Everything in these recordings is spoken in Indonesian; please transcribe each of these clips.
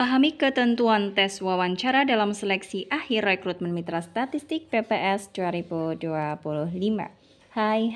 Pahami ketentuan tes wawancara dalam seleksi akhir rekrutmen Mitra Statistik PPS 2025. Hai,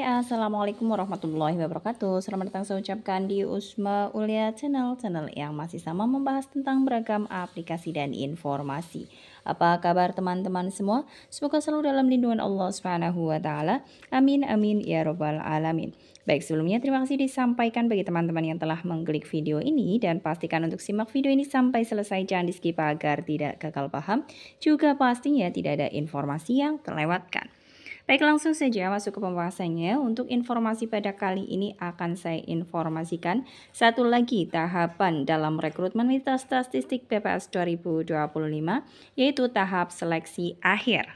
Assalamualaikum warahmatullahi wabarakatuh. Selamat datang saya ucapkan di Usma Ulia channel yang masih sama membahas tentang beragam aplikasi dan informasi. Apa kabar teman-teman semua? Semoga selalu dalam lindungan Allah Subhanahu wa taala. Amin amin ya robbal alamin. Baik, sebelumnya terima kasih disampaikan bagi teman-teman yang telah mengklik video ini dan pastikan untuk simak video ini sampai selesai, jangan di-skip agar tidak gagal paham. Juga pastinya tidak ada informasi yang terlewatkan. Baik, langsung saja masuk ke pembahasannya. Untuk informasi pada kali ini akan saya informasikan satu lagi tahapan dalam rekrutmen Mitra Statistik PPS 2025, yaitu tahap seleksi akhir.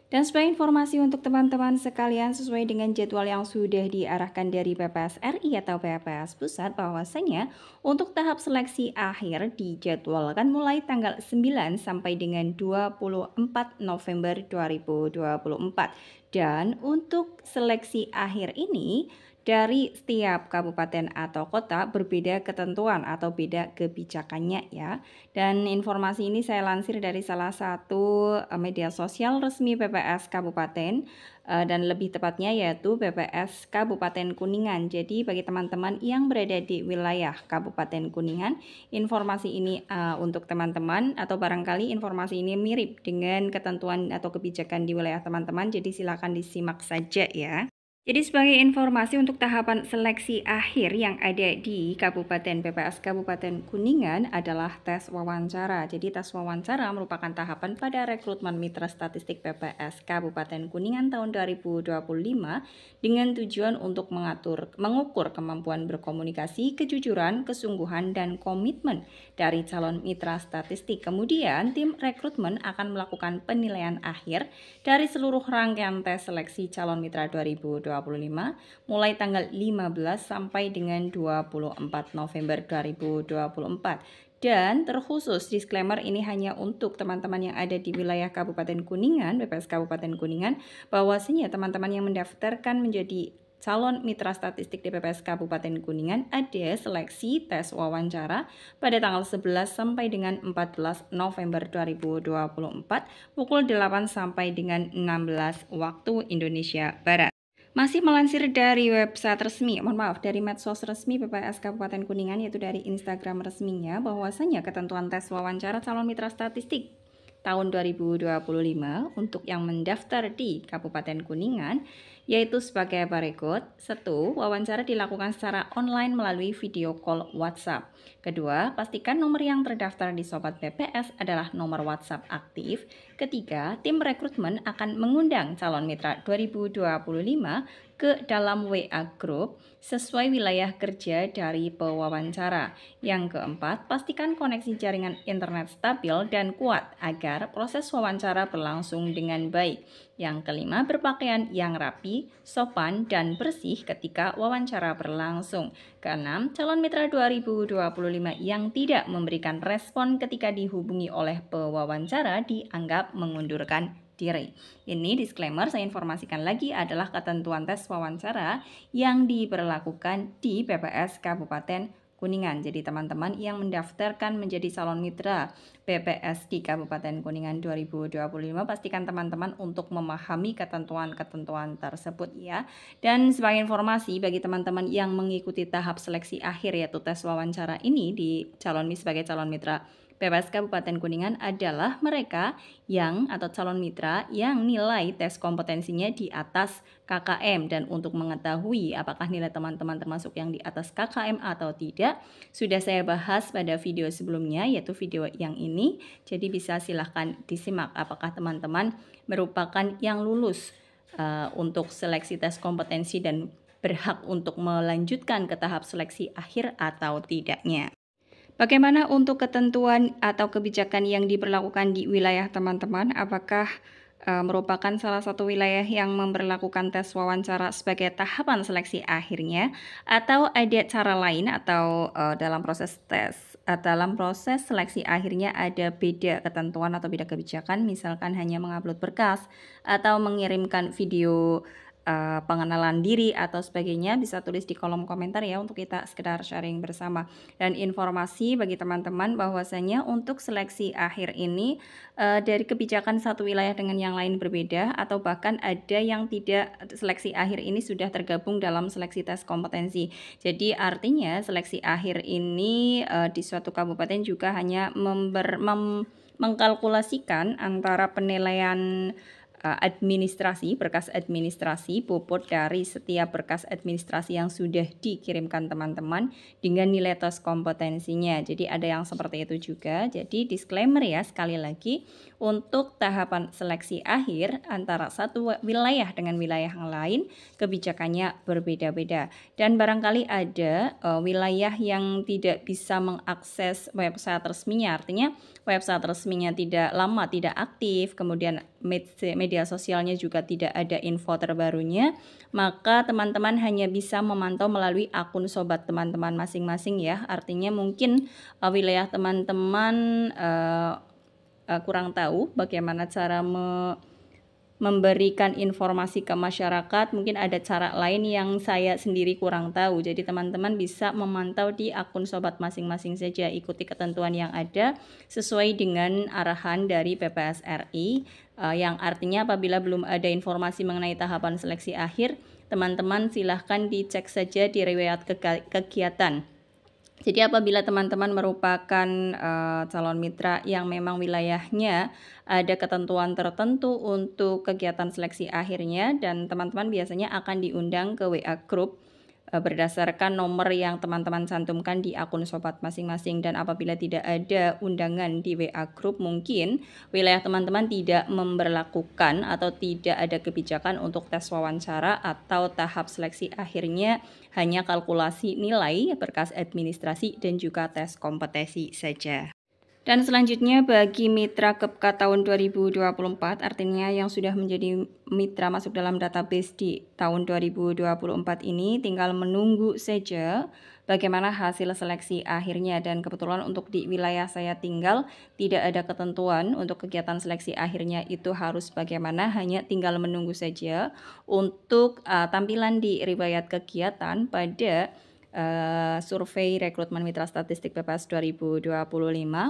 Dan sebagai informasi untuk teman-teman sekalian, sesuai dengan jadwal yang sudah diarahkan dari PPS RI atau PPS Pusat, bahwasanya untuk tahap seleksi akhir dijadwalkan mulai tanggal 9 sampai dengan 24 November 2024. Dan untuk seleksi akhir ini, dari setiap kabupaten atau kota berbeda ketentuan atau beda kebijakannya ya. Dan informasi ini saya lansir dari salah satu media sosial resmi PPS Kabupaten dan lebih tepatnya yaitu PPS Kabupaten Kuningan. Jadi bagi teman-teman yang berada di wilayah Kabupaten Kuningan, informasi ini untuk teman-teman atau barangkali informasi ini mirip dengan ketentuan atau kebijakan di wilayah teman-teman. Jadi silakan disimak saja ya. Jadi sebagai informasi untuk tahapan seleksi akhir yang ada di Kabupaten PPS Kabupaten Kuningan adalah tes wawancara. Jadi tes wawancara merupakan tahapan pada rekrutmen Mitra Statistik PPS Kabupaten Kuningan tahun 2025 dengan tujuan untuk mengukur kemampuan berkomunikasi, kejujuran, kesungguhan, dan komitmen dari calon Mitra Statistik. Kemudian tim rekrutmen akan melakukan penilaian akhir dari seluruh rangkaian tes seleksi calon Mitra 2025 mulai tanggal 15 sampai dengan 24 November 2024. Dan terkhusus disclaimer ini hanya untuk teman-teman yang ada di wilayah Kabupaten Kuningan, PPS Kabupaten Kuningan, bahwasanya teman-teman yang mendaftarkan menjadi calon Mitra Statistik di PPS Kabupaten Kuningan ada seleksi tes wawancara pada tanggal 11 sampai dengan 14 November 2024 pukul 8 sampai dengan 16 waktu Indonesia Barat. Masih melansir dari website resmi, dari medsos resmi PPS Kabupaten Kuningan, yaitu dari Instagram resminya, bahwasanya ketentuan tes wawancara calon Mitra Statistik tahun 2025 untuk yang mendaftar di Kabupaten Kuningan yaitu sebagai berikut. 1. Wawancara dilakukan secara online melalui video call WhatsApp. Kedua, pastikan nomor yang terdaftar di Sobat PPS adalah nomor WhatsApp aktif. Ketiga, tim rekrutmen akan mengundang calon mitra 2025 ke dalam WA Group sesuai wilayah kerja dari pewawancara. Yang keempat, pastikan koneksi jaringan internet stabil dan kuat agar proses wawancara berlangsung dengan baik. Yang kelima, berpakaian yang rapi, sopan, dan bersih ketika wawancara berlangsung. Keenam, calon mitra 2025 yang tidak memberikan respon ketika dihubungi oleh pewawancara dianggap mengundurkan diri. Ini disclaimer saya informasikan lagi adalah ketentuan tes wawancara yang diberlakukan di PPS Kabupaten Kuningan. Jadi teman-teman yang mendaftarkan menjadi calon mitra PPS di Kabupaten Kuningan 2025 pastikan teman-teman untuk memahami ketentuan-ketentuan tersebut ya. Dan sebagai informasi bagi teman-teman yang mengikuti tahap seleksi akhir yaitu tes wawancara ini sebagai calon mitra PPS Kabupaten Kuningan adalah mereka yang atau calon mitra yang nilai tes kompetensinya di atas KKM. Dan untuk mengetahui apakah nilai teman-teman termasuk yang di atas KKM atau tidak sudah saya bahas pada video sebelumnya yaitu video yang ini. Jadi bisa silahkan disimak apakah teman-teman merupakan yang lulus untuk seleksi tes kompetensi dan berhak untuk melanjutkan ke tahap seleksi akhir atau tidaknya. Bagaimana untuk ketentuan atau kebijakan yang diberlakukan di wilayah teman-teman? Apakah merupakan salah satu wilayah yang memberlakukan tes wawancara sebagai tahapan seleksi akhirnya, atau ada cara lain atau dalam proses seleksi akhirnya ada beda ketentuan atau beda kebijakan, misalkan hanya mengupload berkas atau mengirimkan video pengenalan diri atau sebagainya, bisa tulis di kolom komentar ya untuk kita sekedar sharing bersama. Dan informasi bagi teman-teman bahwasanya untuk seleksi akhir ini dari kebijakan satu wilayah dengan yang lain berbeda, atau bahkan ada yang tidak, seleksi akhir ini sudah tergabung dalam seleksi tes kompetensi. Jadi artinya seleksi akhir ini di suatu kabupaten juga hanya mengkalkulasikan antara penilaian administrasi, berkas administrasi, bobot dari setiap berkas administrasi yang sudah dikirimkan teman-teman dengan nilai tes kompetensinya. Jadi ada yang seperti itu juga. Jadi disclaimer ya, sekali lagi untuk tahapan seleksi akhir antara satu wilayah dengan wilayah yang lain kebijakannya berbeda-beda. Dan barangkali ada wilayah yang tidak bisa mengakses website resminya, artinya website resminya tidak lama, tidak aktif, kemudian media sosialnya juga tidak ada info terbarunya, maka teman-teman hanya bisa memantau melalui akun sobat teman-teman masing-masing ya. Artinya mungkin wilayah teman-teman kurang tahu bagaimana cara memberikan informasi ke masyarakat, mungkin ada cara lain yang saya sendiri kurang tahu. Jadi teman-teman bisa memantau di akun sobat masing-masing saja, ikuti ketentuan yang ada sesuai dengan arahan dari PPS RI, yang artinya apabila belum ada informasi mengenai tahapan seleksi akhir, teman-teman silahkan dicek saja di riwayat kegiatan. Jadi apabila teman-teman merupakan calon mitra yang memang wilayahnya ada ketentuan tertentu untuk kegiatan seleksi akhirnya, dan teman-teman biasanya akan diundang ke WA group berdasarkan nomor yang teman-teman cantumkan di akun sobat masing-masing. Dan apabila tidak ada undangan di WA group, mungkin wilayah teman-teman tidak memberlakukan atau tidak ada kebijakan untuk tes wawancara atau tahap seleksi akhirnya hanya kalkulasi nilai, berkas administrasi, dan juga tes kompetensi saja. Dan selanjutnya bagi mitra KEPKA tahun 2024, artinya yang sudah menjadi mitra masuk dalam database di tahun 2024 ini tinggal menunggu saja bagaimana hasil seleksi akhirnya. Dan kebetulan untuk di wilayah saya tinggal tidak ada ketentuan untuk kegiatan seleksi akhirnya itu harus bagaimana, hanya tinggal menunggu saja untuk tampilan di riwayat kegiatan pada survei rekrutmen mitra statistik PPS 2025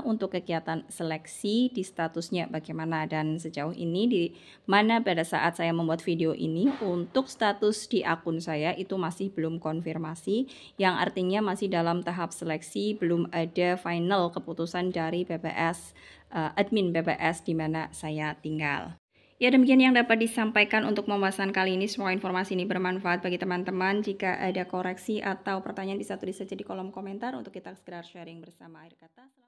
untuk kegiatan seleksi di statusnya bagaimana. Dan sejauh ini di mana pada saat saya membuat video ini untuk status di akun saya itu masih belum konfirmasi, yang artinya masih dalam tahap seleksi, belum ada final keputusan dari PPS admin PPS di mana saya tinggal. Ya, demikian yang dapat disampaikan untuk pembahasan kali ini. Semoga informasi ini bermanfaat bagi teman-teman. Jika ada koreksi atau pertanyaan bisa tulis saja di kolom komentar untuk kita segera sharing bersama. Akhir kata.